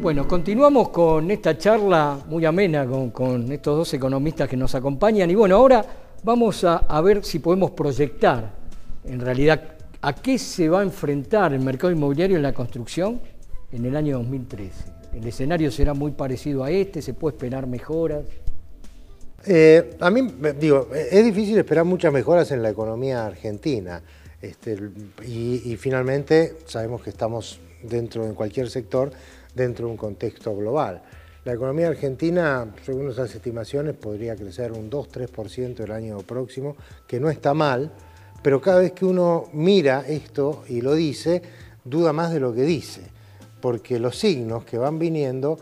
Bueno, continuamos con esta charla muy amena con estos dos economistas que nos acompañan y bueno, ahora vamos a ver si podemos proyectar en realidad a qué se va a enfrentar el mercado inmobiliario en la construcción en el año 2013. ¿El escenario será muy parecido a este? ¿Se puede esperar mejoras? A mí, digo, es difícil esperar muchas mejoras en la economía argentina y finalmente sabemos que estamos dentro de cualquier sector, dentro de un contexto global. La economía argentina, según nuestras estimaciones, podría crecer un 2-3% el año próximo, que no está mal, pero cada vez que uno mira esto y lo dice, duda más de lo que dice, porque los signos que van viniendo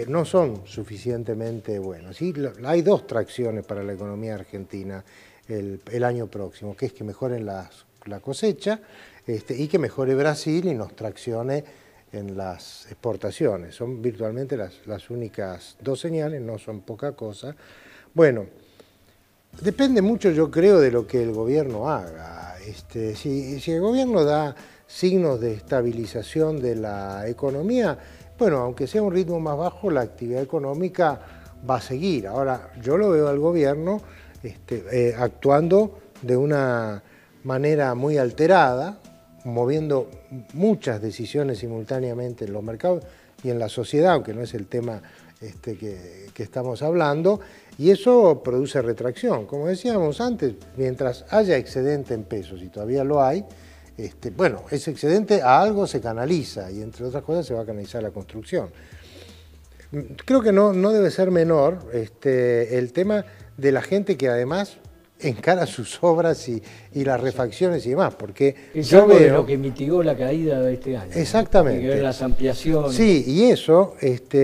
no son suficientemente buenos. ¿Sí? Hay dos tracciones para la economía argentina el año próximo, que es que mejoren la cosecha y que mejore Brasil y nos traccione en las exportaciones. Son virtualmente las únicas dos señales, no son poca cosa. Bueno, depende mucho, yo creo, de lo que el gobierno haga. Si el gobierno da signos de estabilización de la economía, bueno, aunque sea un ritmo más bajo, la actividad económica va a seguir. Ahora, yo lo veo al gobierno actuando de una manera muy alterada, moviendo muchas decisiones simultáneamente en los mercados y en la sociedad, aunque no es el tema que estamos hablando, y eso produce retracción. Como decíamos antes, mientras haya excedente en pesos, y todavía lo hay, bueno, ese excedente a algo se canaliza, y entre otras cosas se va a canalizar la construcción. Creo que no debe ser menor el tema de la gente que además encara sus obras y las refacciones y demás, porque es algo de lo que mitigó la caída de este año. Exactamente. Hay que ver las ampliaciones. Sí, y eso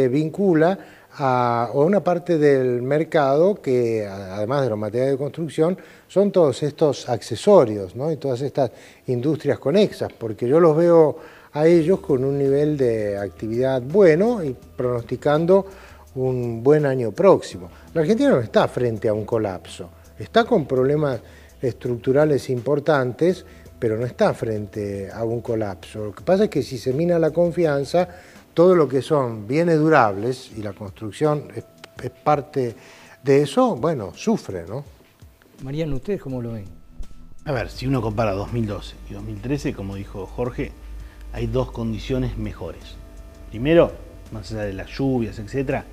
vincula a una parte del mercado que, además de los materiales de construcción, son todos estos accesorios, ¿no? Y todas estas industrias conexas, porque yo los veo a ellos con un nivel de actividad bueno y pronosticando un buen año próximo. La Argentina no está frente a un colapso. Está con problemas estructurales importantes, pero no está frente a un colapso. Lo que pasa es que si se mina la confianza, todo lo que son bienes durables, y la construcción es parte de eso, bueno, sufre, ¿no? Mariano, ¿ustedes cómo lo ven? A ver, si uno compara 2012 y 2013, como dijo Jorge, hay dos condiciones mejores. Primero, más allá de las lluvias, etcétera,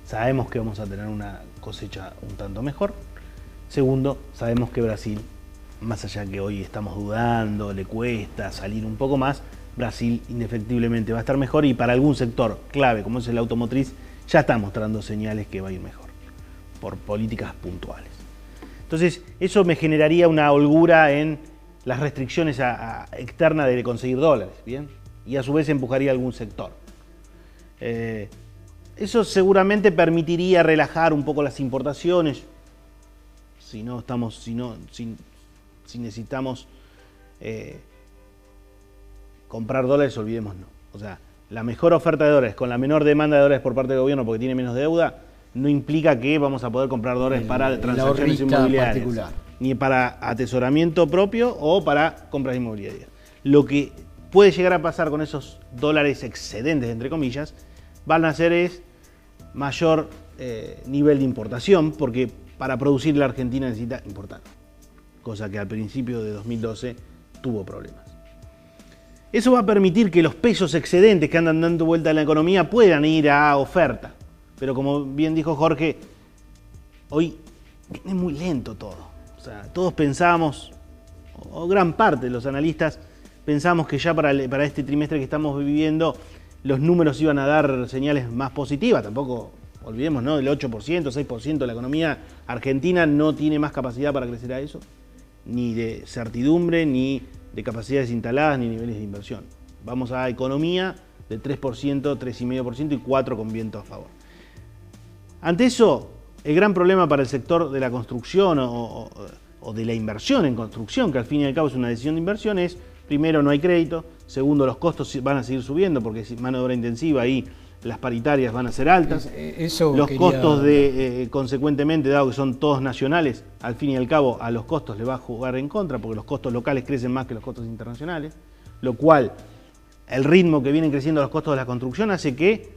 sabemos que vamos a tener una cosecha un tanto mejor. Segundo, sabemos que Brasil, más allá que hoy estamos dudando, le cuesta salir un poco más, Brasil indefectiblemente va a estar mejor y para algún sector clave como es el automotriz ya está mostrando señales que va a ir mejor por políticas puntuales. Entonces eso me generaría una holgura en las restricciones externas de conseguir dólares, ¿bien? Y a su vez empujaría a algún sector. Eso seguramente permitiría relajar un poco las importaciones. Si necesitamos comprar dólares, olvidémonos. O sea, la mejor oferta de dólares con la menor demanda de dólares por parte del gobierno porque tiene menos deuda, no implica que vamos a poder comprar dólares para transacciones inmobiliarias, ni para atesoramiento propio o para compras inmobiliarias. Lo que puede llegar a pasar con esos dólares excedentes, entre comillas, van a hacer es mayor nivel de importación, porque para producir la Argentina necesita importar, cosa que al principio de 2012 tuvo problemas. Eso va a permitir que los pesos excedentes que andan dando vuelta en la economía puedan ir a oferta. Pero como bien dijo Jorge, hoy viene muy lento todo. O sea, todos pensábamos, o gran parte de los analistas, pensamos que ya para este trimestre que estamos viviendo los números iban a dar señales más positivas. Tampoco olvidemos, ¿no? El 8%, 6% de la economía argentina no tiene más capacidad para crecer a eso, ni de certidumbre, ni de capacidades instaladas, ni niveles de inversión. Vamos a economía de 3%, 3,5% y 4% con viento a favor. Ante eso, el gran problema para el sector de la construcción o de la inversión en construcción, que al fin y al cabo es una decisión de inversión, es, primero, no hay crédito, segundo, los costos van a seguir subiendo porque es mano de obra intensiva y las paritarias van a ser altas, los costos consecuentemente, dado que son todos nacionales, al fin y al cabo a los costos le va a jugar en contra porque los costos locales crecen más que los costos internacionales, lo cual el ritmo que vienen creciendo los costos de la construcción hace que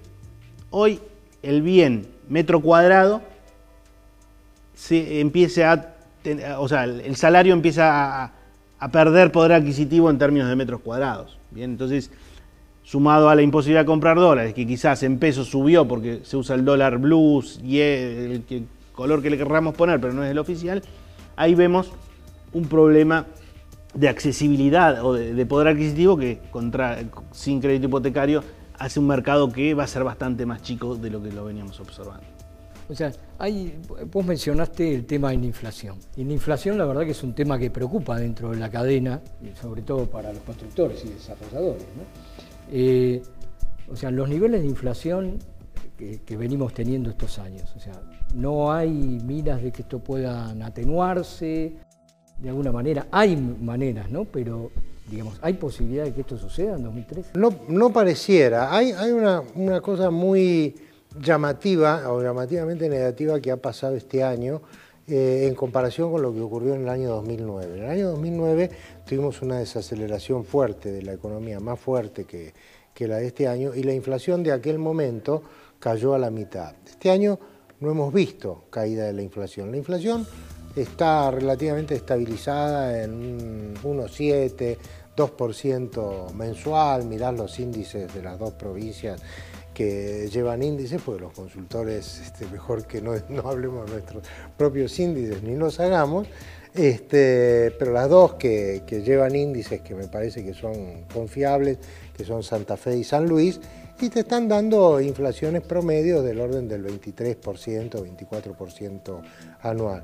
hoy el bien metro cuadrado el salario empieza a perder poder adquisitivo en términos de metros cuadrados. Bien, entonces, sumado a la imposibilidad de comprar dólares, que quizás en pesos subió porque se usa el dólar blues y el color que le querramos poner, pero no es el oficial, ahí vemos un problema de accesibilidad o de poder adquisitivo que sin crédito hipotecario hace un mercado que va a ser bastante más chico de lo que lo veníamos observando. O sea, vos mencionaste el tema de la inflación. Y la inflación, la verdad que es un tema que preocupa dentro de la cadena, sobre todo para los constructores y desarrolladores, ¿no? O sea, los niveles de inflación que venimos teniendo estos años, o sea, no hay miras de que esto puedan atenuarse, de alguna manera. Hay maneras, ¿no? Pero, digamos, ¿hay posibilidad de que esto suceda en 2013? No pareciera. Hay una cosa muy llamativa o llamativamente negativa que ha pasado este año en comparación con lo que ocurrió en el año 2009. En el año 2009 tuvimos una desaceleración fuerte de la economía, más fuerte que la de este año, y la inflación de aquel momento cayó a la mitad. Este año no hemos visto caída de la inflación. La inflación está relativamente estabilizada en 1,7, 2% mensual. Mirad los índices de las dos provincias que llevan índices, porque los consultores mejor que no hablemos de nuestros propios índices ni los hagamos, pero las dos que llevan índices que me parece que son confiables, que son Santa Fe y San Luis, y te están dando inflaciones promedios del orden del 23%, 24% anual.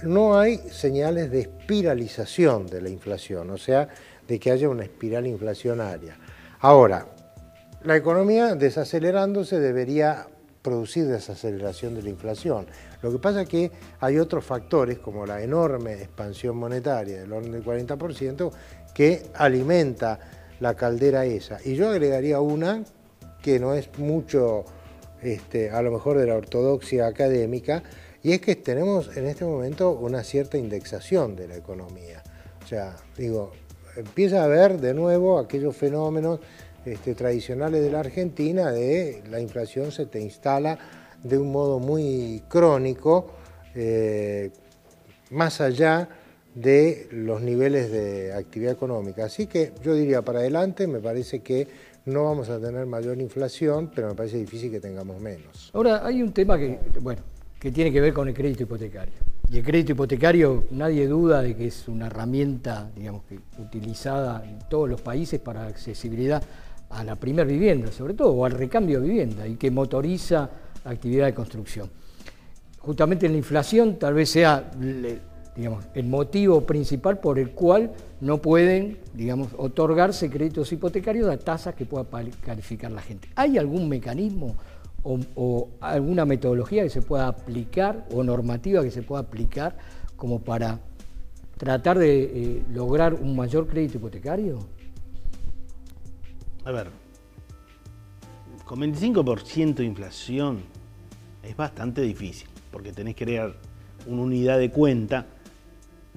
No hay señales de espiralización de la inflación, o sea, de que haya una espiral inflacionaria. Ahora, la economía desacelerándose debería producir desaceleración de la inflación. Lo que pasa es que hay otros factores, como la enorme expansión monetaria del orden del 40%, que alimenta la caldera esa. Y yo agregaría una que no es mucho, a lo mejor de la ortodoxia académica, y es que tenemos en este momento una cierta indexación de la economía. O sea, empieza a haber de nuevo aquellos fenómenos tradicionales de la Argentina, de la inflación se te instala de un modo muy crónico, más allá de los niveles de actividad económica. Así que yo diría para adelante, me parece que no vamos a tener mayor inflación, pero me parece difícil que tengamos menos. Ahora, hay un tema que tiene que ver con el crédito hipotecario. Y el crédito hipotecario, nadie duda de que es una herramienta, digamos, utilizada en todos los países para accesibilidad a la primera vivienda, sobre todo, o al recambio de vivienda, y que motoriza la actividad de construcción. Justamente la inflación tal vez sea, digamos, el motivo principal por el cual no pueden, digamos, otorgarse créditos hipotecarios a tasas que pueda calificar la gente. ¿Hay algún mecanismo o alguna metodología que se pueda aplicar o normativa que se pueda aplicar como para tratar de lograr un mayor crédito hipotecario? A ver, con 25% de inflación es bastante difícil, porque tenés que crear una unidad de cuenta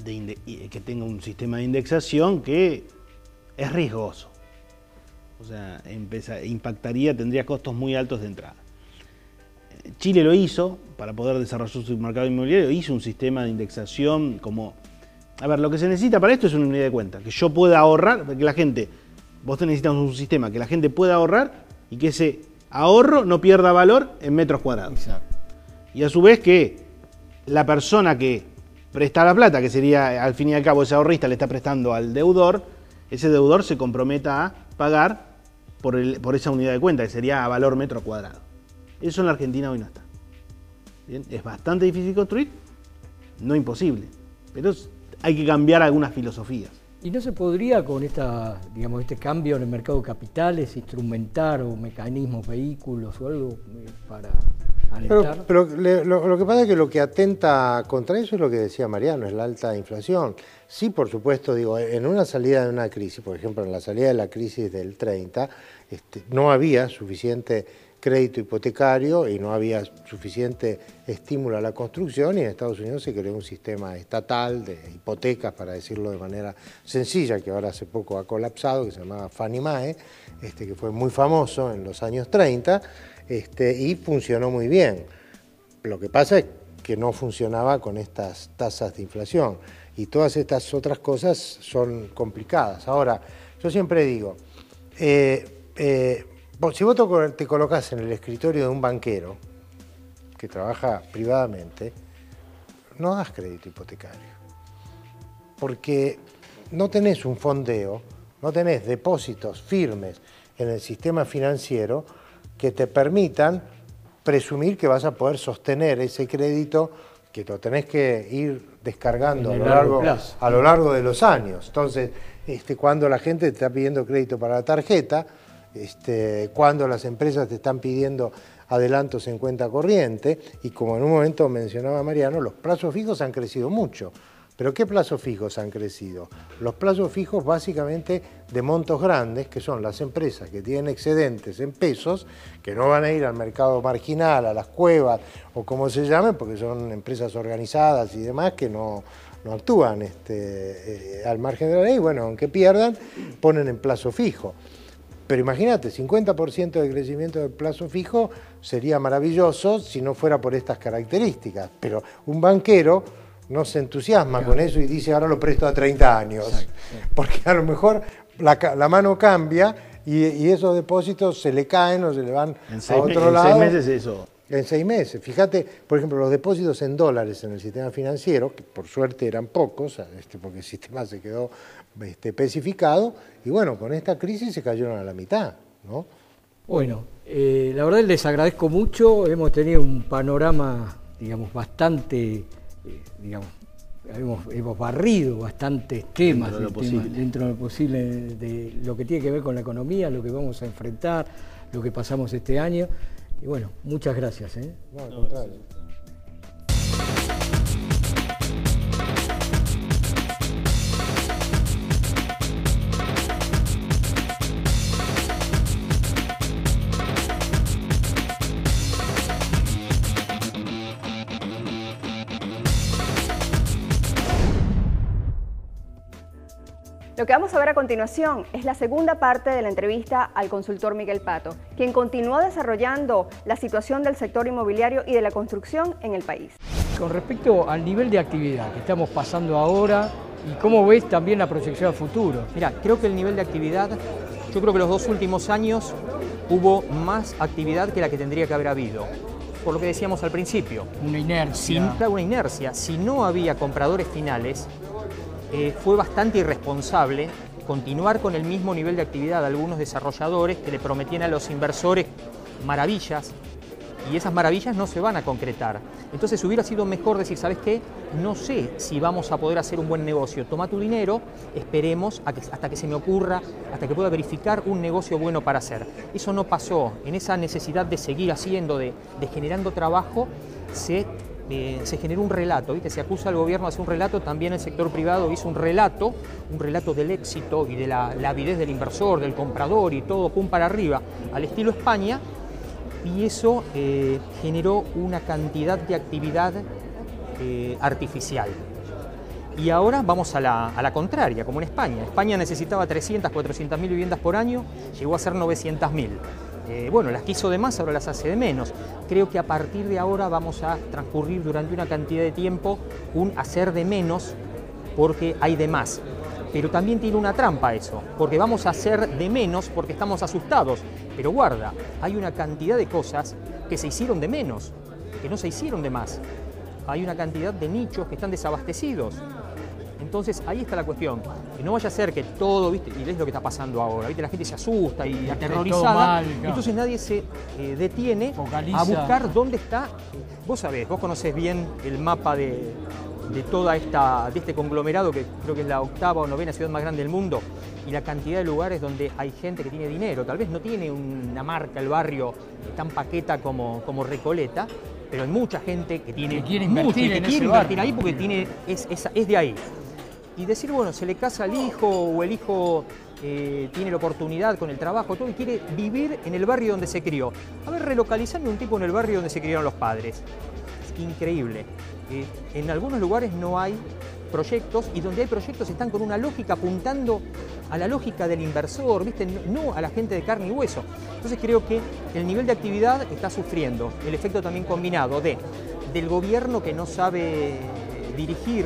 que tenga un sistema de indexación que es riesgoso. O sea, tendría costos muy altos de entrada. Chile lo hizo, para poder desarrollar su mercado inmobiliario, hizo un sistema de indexación como... A ver, lo que se necesita para esto es una unidad de cuenta, que yo pueda ahorrar, que la gente... Vos necesitas un sistema que la gente pueda ahorrar y que ese ahorro no pierda valor en metros cuadrados. Exacto. Y a su vez que la persona que presta la plata, que sería al fin y al cabo ese ahorrista le está prestando al deudor, ese deudor se comprometa a pagar por esa unidad de cuenta, que sería a valor metro cuadrado. Eso en la Argentina hoy no está. ¿Bien? Es bastante difícil construir, no imposible, pero hay que cambiar algunas filosofías. ¿Y no se podría con este cambio en el mercado de capitales instrumentar o mecanismos, vehículos o algo para alentar? Pero lo que pasa es que lo que atenta contra eso es lo que decía Mariano, es la alta inflación. Sí, por supuesto, en una salida de una crisis, por ejemplo, en la salida de la crisis del 30, no había suficiente crédito hipotecario y no había suficiente estímulo a la construcción, y en Estados Unidos se creó un sistema estatal de hipotecas, para decirlo de manera sencilla, que ahora hace poco ha colapsado, que se llamaba Fannie Mae, que fue muy famoso en los años 30, y funcionó muy bien. Lo que pasa es que no funcionaba con estas tasas de inflación y todas estas otras cosas son complicadas. Ahora, yo siempre digo, si vos te colocás en el escritorio de un banquero que trabaja privadamente, no das crédito hipotecario, porque no tenés un fondeo, no tenés depósitos firmes en el sistema financiero que te permitan presumir que vas a poder sostener ese crédito, que lo tenés que ir descargando a lo largo de los años. Entonces, cuando la gente te está pidiendo crédito para la tarjeta, cuando las empresas te están pidiendo adelantos en cuenta corriente, y como en un momento mencionaba Mariano, los plazos fijos han crecido mucho. ¿Pero qué plazos fijos han crecido? Los plazos fijos básicamente de montos grandes, que son las empresas que tienen excedentes en pesos, que no van a ir al mercado marginal, a las cuevas o como se llamen, porque son empresas organizadas y demás que no actúan al margen de la ley. Bueno, aunque pierdan, ponen en plazo fijo. Pero imagínate, 50% de crecimiento del plazo fijo sería maravilloso si no fuera por estas características. Pero un banquero no se entusiasma con eso y dice ahora lo presto a 30 años. Exacto. Porque a lo mejor la mano cambia y esos depósitos se le caen o se le van a otro lado. En 6 meses eso. En 6 meses. Fíjate, por ejemplo, los depósitos en dólares en el sistema financiero, que por suerte eran pocos, porque el sistema se quedó especificado, y bueno, con esta crisis se cayeron a la mitad, ¿no? Bueno, la verdad les agradezco mucho, hemos tenido un panorama, digamos, bastante, hemos barrido bastantes temas dentro de lo posible de lo que tiene que ver con la economía, lo que vamos a enfrentar, lo que pasamos este año. Y bueno, muchas gracias. No, al contrario. Lo que vamos a ver a continuación es la segunda parte de la entrevista al consultor Miguel Pato, quien continuó desarrollando la situación del sector inmobiliario y de la construcción en el país. Con respecto al nivel de actividad que estamos pasando ahora, ¿y cómo ves también la proyección a futuro? Mira, creo que el nivel de actividad, yo creo que los 2 últimos años hubo más actividad que la que tendría que haber habido. Por lo que decíamos al principio. Una inercia. Una inercia. Si no había compradores finales, fue bastante irresponsable continuar con el mismo nivel de actividad de algunos desarrolladores que le prometían a los inversores maravillas y esas maravillas no se van a concretar. Entonces hubiera sido mejor decir, ¿sabes qué? No sé si vamos a poder hacer un buen negocio. Toma tu dinero, esperemos hasta que se me ocurra, hasta que pueda verificar un negocio bueno para hacer. Eso no pasó. En esa necesidad de seguir haciendo, de generando trabajo, se generó un relato, ¿viste? Se acusa al gobierno de hacer un relato, también el sector privado hizo un relato del éxito y de la avidez del inversor, del comprador y todo pum para arriba, al estilo España, y eso generó una cantidad de actividad artificial. Y ahora vamos a la contraria, como en España. España necesitaba 300, 400.000 viviendas por año, llegó a ser 900.000. Bueno, las quiso de más, ahora las hace de menos. Creo que a partir de ahora vamos a transcurrir durante una cantidad de tiempo un hacer de menos porque hay de más. Pero también tiene una trampa eso, porque vamos a hacer de menos porque estamos asustados. Pero guarda, hay una cantidad de cosas que se hicieron de menos, que no se hicieron de más. Hay una cantidad de nichos que están desabastecidos. Entonces ahí está la cuestión, que no vaya a ser que todo, ¿viste? Y es lo que está pasando ahora, ¿viste? La gente se asusta y aterrorizada, mal, claro. Entonces nadie se detiene a buscar dónde está. Vos sabés, vos conocés bien el mapa de este conglomerado que creo que es la 8ª o 9ª ciudad más grande del mundo, y la cantidad de lugares donde hay gente que tiene dinero. Tal vez no tiene una marca, el barrio tan paqueta como Recoleta, pero hay mucha gente que quiere invertir ahí porque es de ahí. Y decir, bueno, se le casa al hijo o el hijo tiene la oportunidad con el trabajo, todo, y quiere vivir en el barrio donde se crió. A ver, relocalizando un tipo en el barrio donde se criaron los padres. Es increíble. En algunos lugares no hay proyectos, y donde hay proyectos están con una lógica apuntando a la lógica del inversor, ¿viste? No a la gente de carne y hueso. Entonces creo que el nivel de actividad está sufriendo el efecto también combinado del gobierno que no sabe dirigir,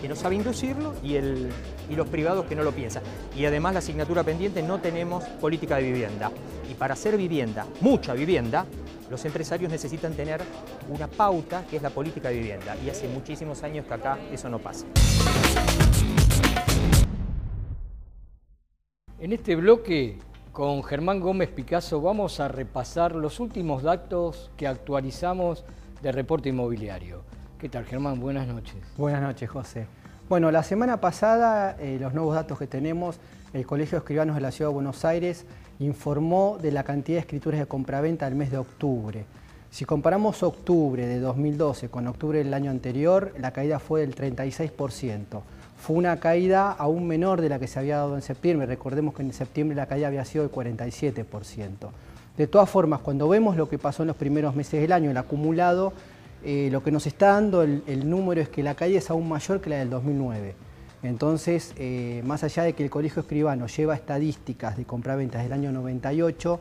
que no sabe inducirlo, y los privados que no lo piensan. Y además la asignatura pendiente, no tenemos política de vivienda. Y para hacer vivienda, mucha vivienda, los empresarios necesitan tener una pauta que es la política de vivienda. Y hace muchísimos años que acá eso no pasa. En este bloque, con Germán Gómez Picasso, vamos a repasar los últimos datos que actualizamos de reporte inmobiliario. ¿Qué tal, Germán? Buenas noches. Buenas noches, José. Bueno, la semana pasada, los nuevos datos que tenemos, el Colegio de Escribanos de la Ciudad de Buenos Aires informó de la cantidad de escrituras de compraventa del mes de octubre. Si comparamos octubre de 2012 con octubre del año anterior, la caída fue del 36%. Fue una caída aún menor de la que se había dado en septiembre. Recordemos que en septiembre la caída había sido del 47%. De todas formas, cuando vemos lo que pasó en los primeros meses del año, el acumulado, lo que nos está dando el número es que la caída es aún mayor que la del 2009. Entonces, más allá de que el Colegio Escribano lleva estadísticas de compraventas del año 98,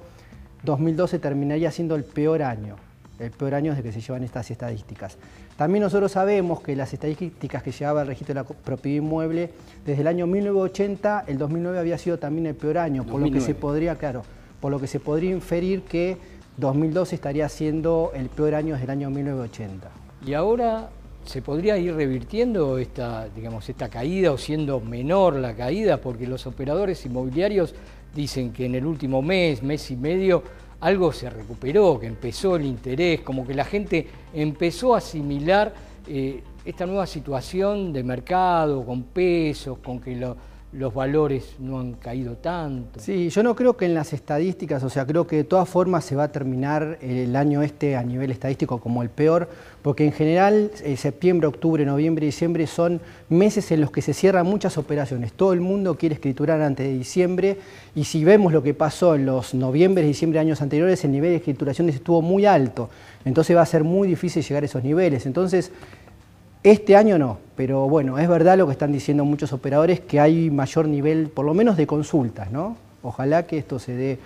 2012 terminaría siendo el peor año desde que se llevan estas estadísticas. También nosotros sabemos que las estadísticas que llevaba el registro de la propiedad inmueble, desde el año 1980, el 2009 había sido también el peor año, por lo que se podría inferir que 2012 estaría siendo el peor año desde el año 1980. Y ahora se podría ir revirtiendo esta caída, o siendo menor la caída, porque los operadores inmobiliarios dicen que en el último mes y medio, algo se recuperó, que empezó el interés, como que la gente empezó a asimilar esta nueva situación de mercado, con pesos, con que los valores no han caído tanto. Sí, yo no creo que en las estadísticas, o sea, creo que de todas formas se va a terminar el año a nivel estadístico como el peor, porque en general septiembre, octubre, noviembre y diciembre son meses en los que se cierran muchas operaciones. Todo el mundo quiere escriturar antes de diciembre, y si vemos lo que pasó en los noviembre y diciembre de años anteriores, el nivel de escrituraciones estuvo muy alto, entonces va a ser muy difícil llegar a esos niveles. Entonces, este año no, pero bueno, es verdad lo que están diciendo muchos operadores, que hay mayor nivel, por lo menos de consultas, ¿no? Ojalá que esto se dé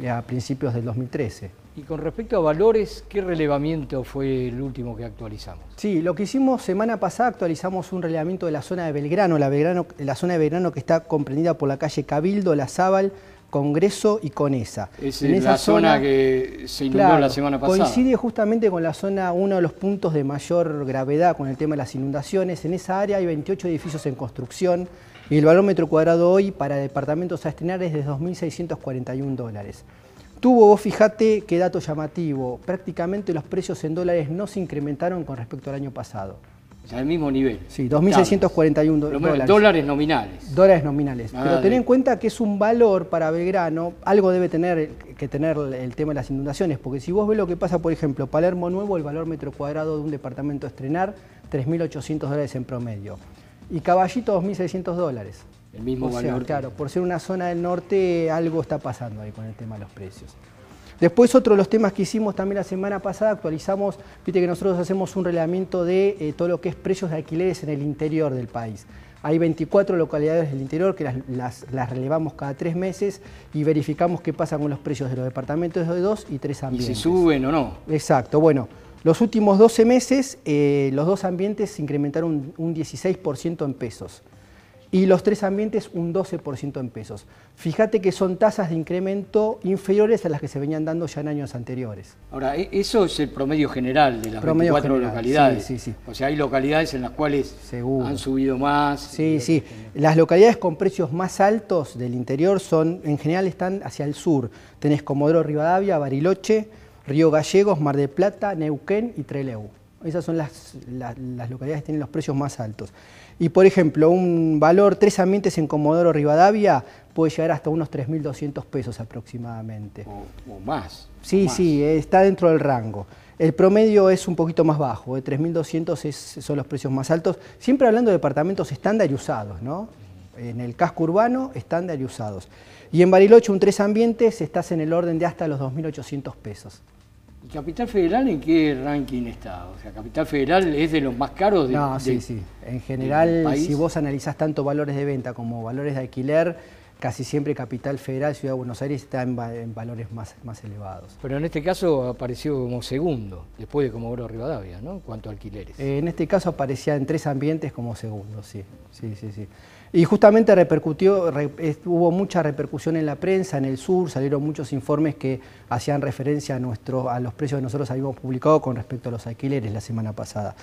a principios del 2013. Y con respecto a valores, ¿qué relevamiento fue el último que actualizamos? Sí, lo que hicimos semana pasada, actualizamos un relevamiento de la zona de Belgrano, la zona de Belgrano que está comprendida por la calle Cabildo, La Zabal, Congreso y Conesa. Es la zona que se inundó, claro, la semana pasada. Coincide justamente con la zona, uno de los puntos de mayor gravedad con el tema de las inundaciones. En esa área hay 28 edificios en construcción y el valor metro cuadrado hoy para departamentos a estrenar es de $2.641. Vos fijate qué dato llamativo, prácticamente los precios en dólares no se incrementaron con respecto al año pasado. O sea, al mismo nivel. Sí, $2.641 dólares. Dólares nominales. Dólares nominales. Pero ten en cuenta que es un valor para Belgrano, algo debe tener que tener el tema de las inundaciones, porque si vos ves lo que pasa, por ejemplo, Palermo Nuevo, el valor metro cuadrado de un departamento a estrenar, $3.800 en promedio. Y Caballito, $2.600. El mismo valor. Claro, por ser una zona del norte, algo está pasando ahí con el tema de los precios. Después, otro de los temas que hicimos también la semana pasada, actualizamos, viste que nosotros hacemos un relevamiento de todo lo que es precios de alquileres en el interior del país. Hay 24 localidades del interior que las relevamos cada 3 meses y verificamos qué pasa con los precios de los departamentos de 2 y 3 ambientes. ¿Y si suben o no? Exacto, bueno, los últimos 12 meses los 2 ambientes se incrementaron un 16% en pesos. Y los 3 ambientes un 12% en pesos. Fíjate que son tasas de incremento inferiores a las que se venían dando ya en años anteriores. Ahora, eso es el promedio general de las 24 localidades. Sí, sí, sí. O sea, hay localidades en las cuales han subido más. Sí, sí. Las localidades con precios más altos del interior en general están hacia el sur. Tenés Comodoro Rivadavia, Bariloche, Río Gallegos, Mar del Plata, Neuquén y Trelew. Esas son las localidades que tienen los precios más altos. Y por ejemplo, un valor 3 ambientes en Comodoro Rivadavia puede llegar hasta unos 3.200 pesos aproximadamente. O más. Sí, más. Sí, está dentro del rango. El promedio es un poquito más bajo, 3.200 son los precios más altos, siempre hablando de departamentos estándar y usados, ¿no? En el casco urbano, estándar y usados. Y en Bariloche, un 3 ambientes, estás en el orden de hasta los 2.800 pesos. ¿Y Capital Federal en qué ranking está? O sea, Capital Federal es de los más caros sí. En general, si vos analizás tanto valores de venta como valores de alquiler, casi siempre Capital Federal, Ciudad de Buenos Aires, está en valores más elevados. Pero en este caso apareció como segundo, después de Comodoro Rivadavia, ¿no? En cuanto a alquileres. En este caso aparecía en 3 ambientes como segundo, sí. Y justamente hubo mucha repercusión en la prensa, en el sur, salieron muchos informes que hacían referencia a los precios que nosotros habíamos publicado con respecto a los alquileres la semana pasada.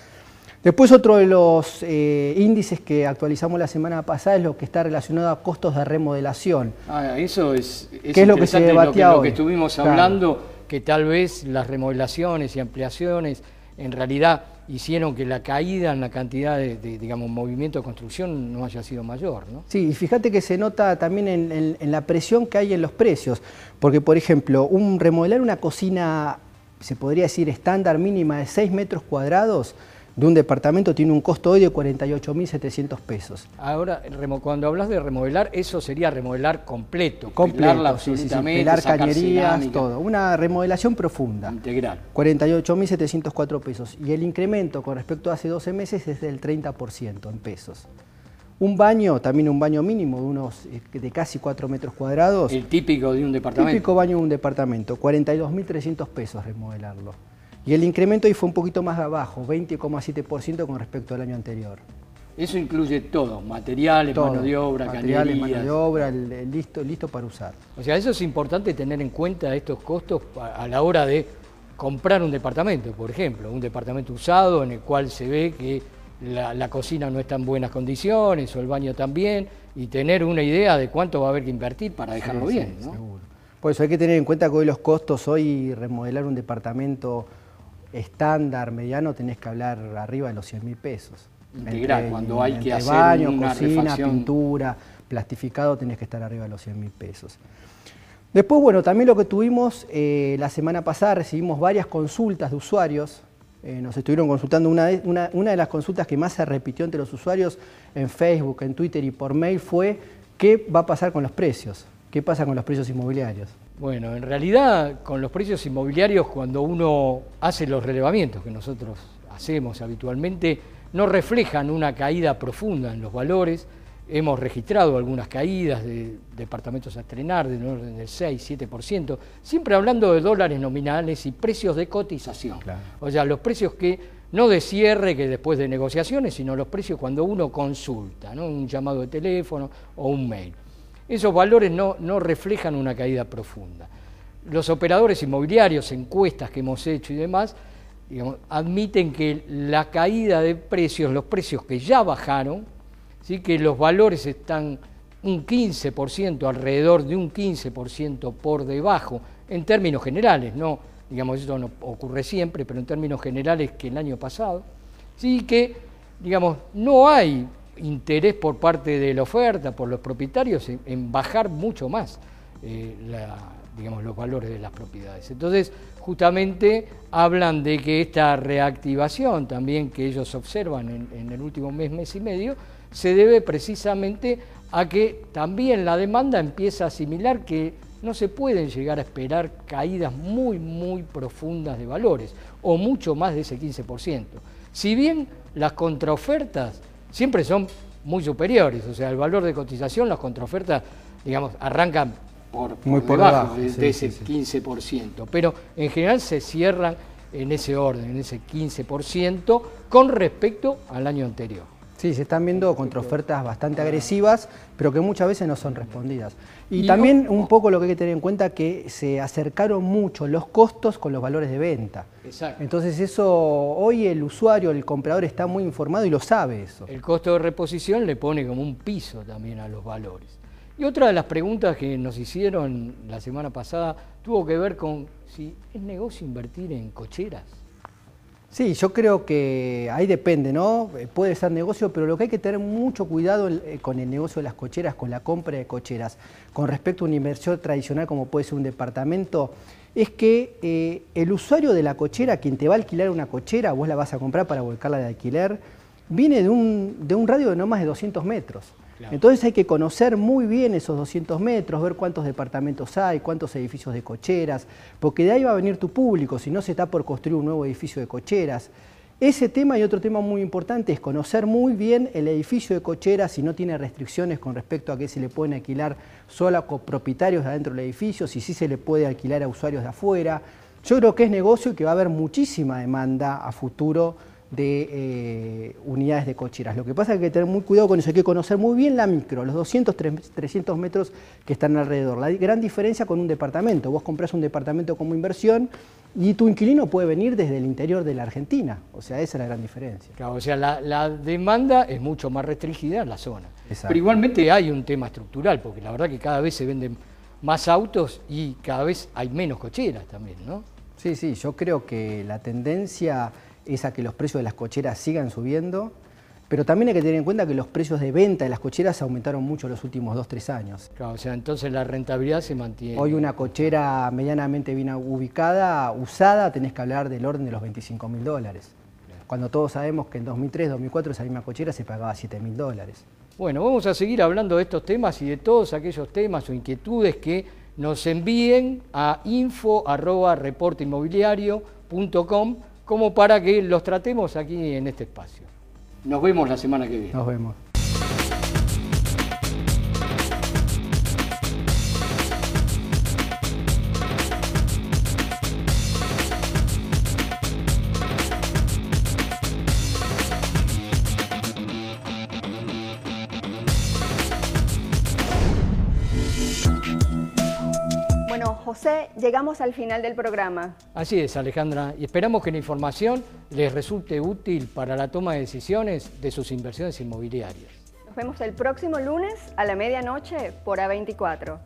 Después otro de los índices que actualizamos la semana pasada es lo que está relacionado a costos de remodelación. Eso es ¿Qué es lo que se debatía lo que estuvimos hablando, que tal vez las remodelaciones y ampliaciones en realidad hicieron que la caída en la cantidad de digamos, movimiento de construcción no haya sido mayor, ¿no? Sí, y fíjate que se nota también en la presión que hay en los precios, porque por ejemplo, remodelar una cocina, se podría decir estándar mínima de 6 metros cuadrados, de un departamento tiene un costo hoy de 48.700 pesos. Ahora, cuando hablas de remodelar, eso sería remodelar completo. Pelarla absolutamente, pelar cañerías, cerámica, todo. Una remodelación profunda. Integral. 48.704 pesos. Y el incremento con respecto a hace 12 meses es del 30% en pesos. Un baño, también un baño mínimo de casi 4 metros cuadrados. El típico de un departamento. Típico baño de un departamento, 42.300 pesos remodelarlo. Y el incremento ahí fue un poquito más abajo, 20,7% con respecto al año anterior. Eso incluye todo, materiales, mano de obra, materiales, mano de obra, listo para usar. O sea, eso es importante tener en cuenta estos costos a la hora de comprar un departamento, por ejemplo, un departamento usado en el cual se ve que la cocina no está en buenas condiciones o el baño también, y tener una idea de cuánto va a haber que invertir para dejarlo bien, ¿no? Seguro. Por eso hay que tener en cuenta que hoy los costos, remodelar un departamento estándar, mediano, tenés que hablar arriba de los 100.000 pesos. Integral, cuando hay que hacer baño, una cocina, refacción. Pintura, plastificado, tenés que estar arriba de los 100.000 pesos. Después, bueno, también lo que tuvimos la semana pasada, recibimos varias consultas de usuarios. Nos estuvieron consultando, una de las consultas que más se repitió entre los usuarios en Facebook, en Twitter y por mail fue ¿qué va a pasar con los precios? ¿Qué pasa con los precios inmobiliarios? Bueno, en realidad con los precios inmobiliarios, cuando uno hace los relevamientos que nosotros hacemos habitualmente, no reflejan una caída profunda en los valores. Hemos registrado algunas caídas de departamentos a estrenar del orden del 6-7%, siempre hablando de dólares nominales y precios de cotización. Claro. O sea, los precios que no de cierre, que después de negociaciones, sino los precios cuando uno consulta, ¿no? Un llamado de teléfono o un mail. Esos valores no reflejan una caída profunda. Los operadores inmobiliarios, encuestas que hemos hecho y demás, digamos, admiten que la caída de precios, los precios que ya bajaron, ¿sí? Que los valores están un 15%, alrededor de un 15% por debajo, en términos generales, no, digamos, eso no ocurre siempre, pero en términos generales que el año pasado, sí que, digamos, no hay interés por parte de la oferta, por los propietarios, en bajar mucho más digamos, los valores de las propiedades. Entonces, justamente hablan de que esta reactivación también que ellos observan en el último mes y medio, se debe precisamente a que también la demanda empieza a asimilar que no se pueden llegar a esperar caídas muy profundas de valores, o mucho más de ese 15%. Si bien las contraofertas siempre son muy superiores, o sea, el valor de cotización, las contraofertas, digamos, arrancan por debajo de ese 15%, pero en general se cierran en ese orden, en ese 15% con respecto al año anterior. Sí, se están viendo contraofertas bastante agresivas, pero que muchas veces no son respondidas. Y también un poco lo que hay que tener en cuenta que se acercaron mucho los costos con los valores de venta. Exacto. Entonces eso, hoy el usuario, el comprador está muy informado y lo sabe eso. El costo de reposición le pone como un piso también a los valores. Y otra de las preguntas que nos hicieron la semana pasada tuvo que ver con si es negocio invertir en cocheras. Sí, yo creo que ahí depende, ¿no? Puede ser negocio, pero lo que hay que tener mucho cuidado con el negocio de las cocheras, con la compra de cocheras, con respecto a una inversión tradicional como puede ser un departamento, es que el usuario de la cochera, quien te va a alquilar una cochera, vos la vas a comprar para volcarla de alquiler, viene de un radio de no más de 200 metros. Claro. Entonces hay que conocer muy bien esos 200 metros, ver cuántos departamentos hay, cuántos edificios de cocheras, porque de ahí va a venir tu público, si no se está por construir un nuevo edificio de cocheras. Ese tema y otro tema muy importante es conocer muy bien el edificio de cocheras, si no tiene restricciones con respecto a que se le pueden alquilar solo a copropietarios de adentro del edificio, si sí se le puede alquilar a usuarios de afuera. Yo creo que es negocio y que va a haber muchísima demanda a futuro de unidades de cocheras. Lo que pasa es que hay que tener muy cuidado con eso, hay que conocer muy bien la micro, los 200, 300 metros que están alrededor. La gran diferencia con un departamento, vos comprás un departamento como inversión y tu inquilino puede venir desde el interior de la Argentina, o sea, esa es la gran diferencia. Claro, o sea, la demanda es mucho más restringida en la zona. Exacto. Pero igualmente hay un tema estructural, porque la verdad que cada vez se venden más autos y cada vez hay menos cocheras también, ¿no? Sí, sí, yo creo que la tendencia es a que los precios de las cocheras sigan subiendo, pero también hay que tener en cuenta que los precios de venta de las cocheras aumentaron mucho los últimos 2-3 años. Claro, o sea, entonces la rentabilidad se mantiene. Hoy una cochera medianamente bien ubicada, usada, tenés que hablar del orden de los $25.000. Cuando todos sabemos que en 2003, 2004 esa misma cochera se pagaba $7.000. Bueno, vamos a seguir hablando de estos temas y de todos aquellos temas o inquietudes que nos envíen a info@reporteinmobiliario.com como para que los tratemos aquí en este espacio. Nos vemos la semana que viene. Nos vemos. José, llegamos al final del programa. Así es, Alejandra, y esperamos que la información les resulte útil para la toma de decisiones de sus inversiones inmobiliarias. Nos vemos el próximo lunes a la medianoche por A24.